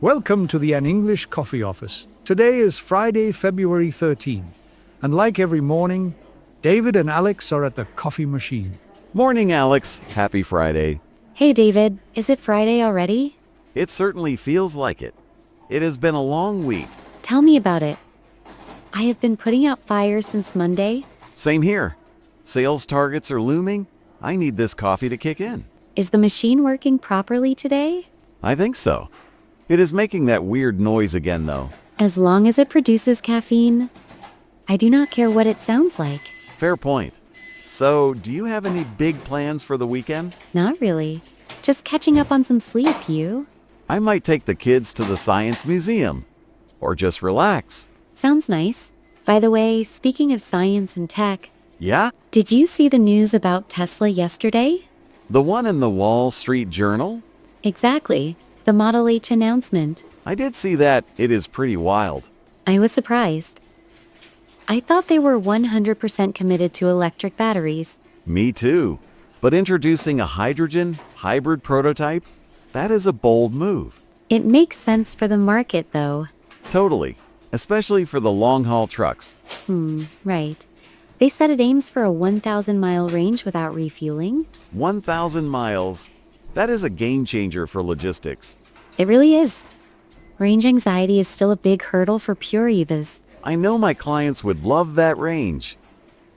Welcome to the An English Coffee Office. Today is Friday, February 13, and like every morning, David and Alex are at the coffee machine. Morning, Alex. Happy Friday. Hey David, is it Friday already? It certainly feels like it. It has been a long week. Tell me about it. I have been putting out fires since Monday. Same here. Sales targets are looming. I need this coffee to kick in. Is the machine working properly today? I think so. It is making that weird noise again, though. As long as it produces caffeine, I do not care what it sounds like. Fair point. So, do you have any big plans for the weekend? Not really. Just catching up on some sleep, you? I might take the kids to the science museum. Or just relax. Sounds nice. By the way, speaking of science and tech, Yeah? did you see the news about Tesla yesterday? The one in the Wall Street Journal? Exactly. The Model H announcement. I did see that. It is pretty wild. I was surprised. I thought they were 100% committed to electric batteries. Me too. But introducing a hydrogen hybrid prototype? That is a bold move. It makes sense for the market, though. Totally. Especially for the long-haul trucks. Right. They said it aims for a 1,000-mile range without refueling. 1,000 miles. That is a game changer for logistics. It really is. Range anxiety is still a big hurdle for pure EVs. I know my clients would love that range.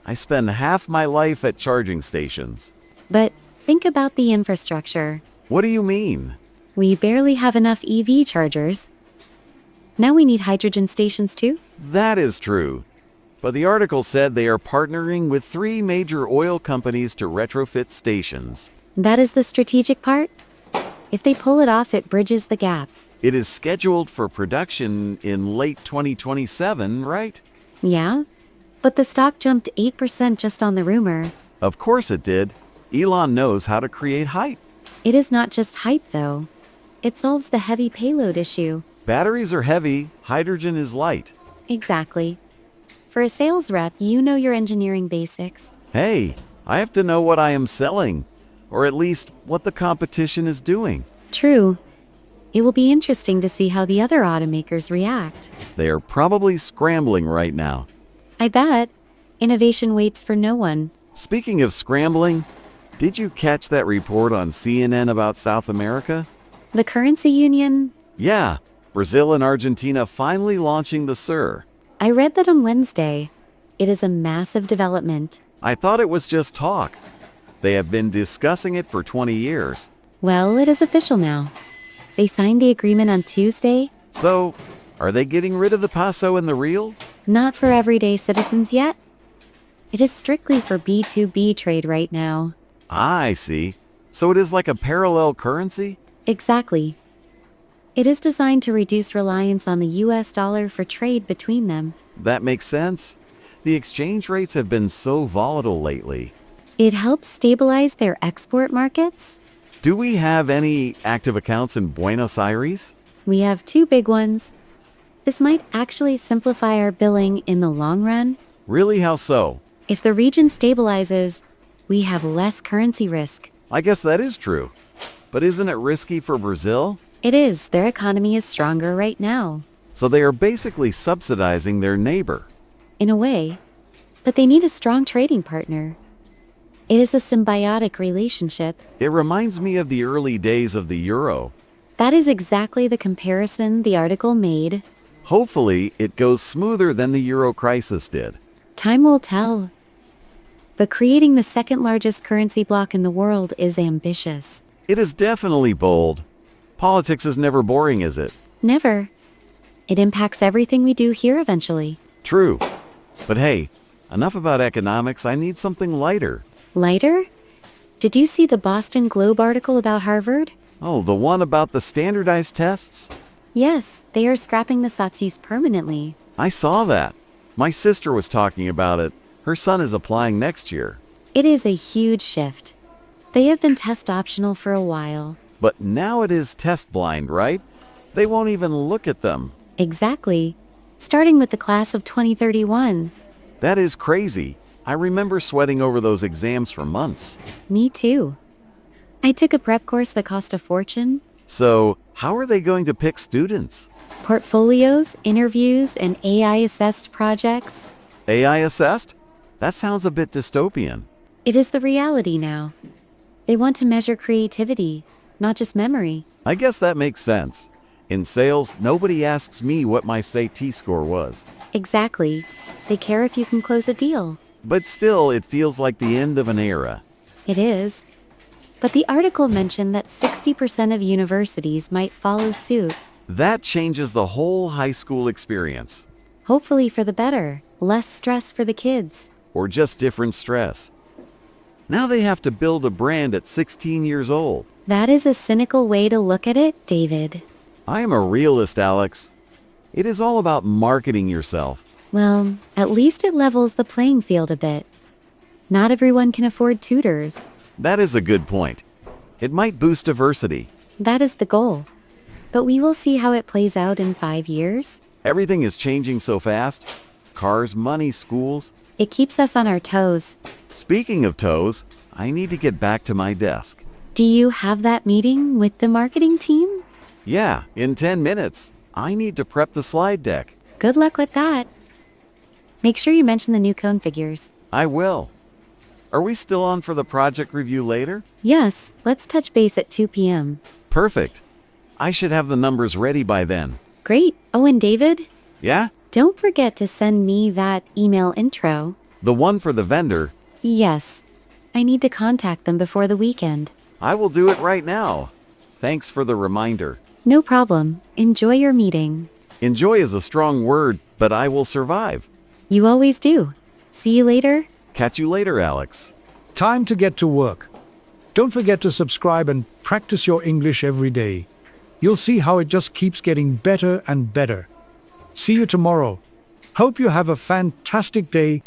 I spend half my life at charging stations. But think about the infrastructure. What do you mean? We barely have enough EV chargers. Now we need hydrogen stations too? That is true. But the article said they are partnering with 3 major oil companies to retrofit stations. That is the strategic part. If they pull it off, it bridges the gap. It is scheduled for production in late 2027, right? Yeah? But the stock jumped 8% just on the rumor. Of course it did. Elon knows how to create hype. It is not just hype, though. It solves the heavy payload issue. Batteries are heavy, hydrogen is light. Exactly. For a sales rep, you know your engineering basics. Hey, I have to know what I am selling, or at least what the competition is doing. True. It will be interesting to see how the other automakers react. They are probably scrambling right now. I bet. Innovation waits for no one. Speaking of scrambling, did you catch that report on CNN about South America? The currency union? Yeah, Brazil and Argentina finally launching the SUR. I read that on Wednesday. It is a massive development. I thought it was just talk. They have been discussing it for 20 years. Well, it is official now. They signed the agreement on Tuesday. So, are they getting rid of the peso and the real? Not for everyday citizens yet. It is strictly for B2B trade right now. I see. So it is like a parallel currency? Exactly. It is designed to reduce reliance on the US dollar for trade between them. That makes sense. The exchange rates have been so volatile lately. It helps stabilize their export markets. Do we have any active accounts in Buenos Aires? We have 2 big ones. This might actually simplify our billing in the long run. Really, how so? If the region stabilizes, we have less currency risk. I guess that is true. But isn't it risky for Brazil? It is. Their economy is stronger right now. So they are basically subsidizing their neighbor. In a way. But they need a strong trading partner. It is a symbiotic relationship. It reminds me of the early days of the euro. That is exactly the comparison the article made. Hopefully, it goes smoother than the euro crisis did. Time will tell. But creating the second largest currency bloc in the world is ambitious. It is definitely bold. Politics is never boring, is it? Never. It impacts everything we do here eventually. True. But hey, enough about economics. I need something lighter. Lighter? Did you see the Boston Globe article about Harvard? Oh, the one about the standardized tests? Yes, they are scrapping the SATs permanently. I saw that. My sister was talking about it. Her son is applying next year. It is a huge shift. They have been test optional for a while. But now it is test blind, right? They won't even look at them. Exactly. Starting with the class of 2031. That is crazy. I remember sweating over those exams for months. Me too. I took a prep course that cost a fortune. So, how are they going to pick students? Portfolios, interviews, and AI-assessed projects. AI assessed? That sounds a bit dystopian. It is the reality now. They want to measure creativity, not just memory. I guess that makes sense. In sales, nobody asks me what my SAT score was. Exactly. They care if you can close a deal. But still, it feels like the end of an era. It is. But the article mentioned that 60% of universities might follow suit. That changes the whole high school experience. Hopefully for the better. Less stress for the kids. Or just different stress. Now they have to build a brand at 16 years old. That is a cynical way to look at it, David. I am a realist, Alex. It is all about marketing yourself. Well, at least it levels the playing field a bit. Not everyone can afford tutors. That is a good point. It might boost diversity. That is the goal. But we will see how it plays out in 5 years. Everything is changing so fast. Cars, money, schools. It keeps us on our toes. Speaking of toes, I need to get back to my desk. Do you have that meeting with the marketing team? Yeah, in 10 minutes. I need to prep the slide deck. Good luck with that. Make sure you mention the new cone figures. I will. Are we still on for the project review later? Yes, let's touch base at 2 p.m. Perfect. I should have the numbers ready by then. Great. Oh, and David, Yeah? don't forget to send me that email intro. The one for the vendor. Yes. I need to contact them before the weekend. I will do it right now. Thanks for the reminder. No problem. Enjoy your meeting. Enjoy is a strong word, but I will survive. You always do. See you later. Catch you later, Alex. Time to get to work. Don't forget to subscribe and practice your English every day. You'll see how it just keeps getting better and better. See you tomorrow. Hope you have a fantastic day.